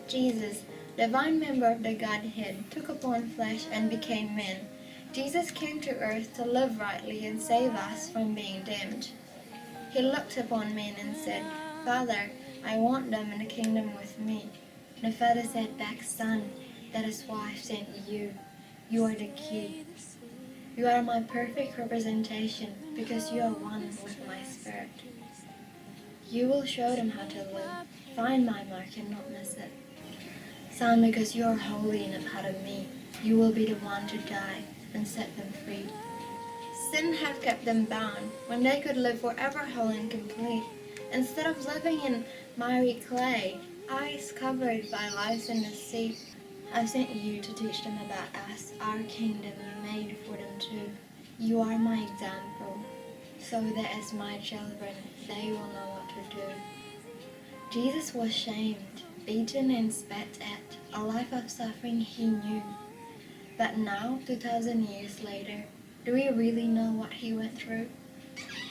Jesus, divine member of the Godhead, took upon flesh and became man. Jesus came to earth to live rightly and save us from being damned. He looked upon men and said, Father, I want them in the kingdom with me. The Father said back, Son, that is why I sent you. You are the key. You are my perfect representation because you are one with my spirit. You will show them how to live. Find my mark and not miss it. Son, because you are holy and a part of me, you will be the one to die and set them free. Sin had kept them bound when they could live forever whole and complete. Instead of living in miry clay, eyes covered by lies and deceit, I sent you to teach them about us, our kingdom you made for them too. You are my example, so that as my children, they will know what to do. Jesus was shamed, beaten and spat at, a life of suffering he knew. But now, 2,000 years later, do we really know what he went through?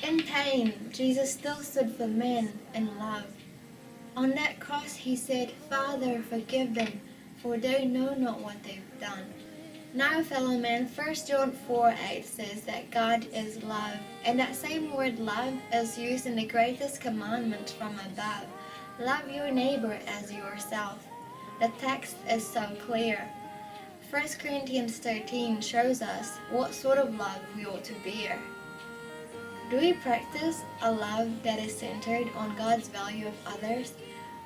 In pain, Jesus still stood for men in love. On that cross he said, Father, forgive them, for they know not what they've done. Now, fellow men, 1 John 4:8 says that God is love, and that same word love is used in the greatest commandment from above. Love your neighbor as yourself. The text is so clear. 1 Corinthians 13 shows us what sort of love we ought to bear. Do we practice a love that is centered on God's value of others?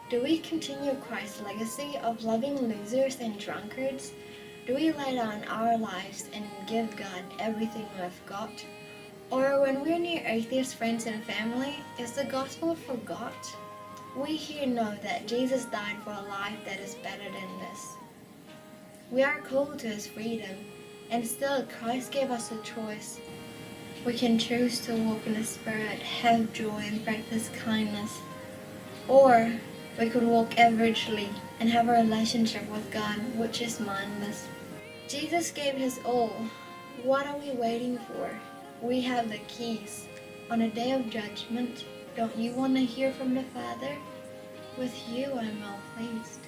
Do we continue Christ's legacy of loving losers and drunkards? Do we lay down our lives and give God everything we've got? Or when we're near atheist friends and family, is the gospel forgot? We here know that Jesus died for a life that is better than this. We are called to his freedom, and still Christ gave us a choice. We can choose to walk in the Spirit, have joy, and practice kindness. Or we could walk averagely and have a relationship with God which is mindless. Jesus gave his all. What are we waiting for? We have the keys. On the day of judgment, don't you want to hear from the Father? With you I'm well pleased.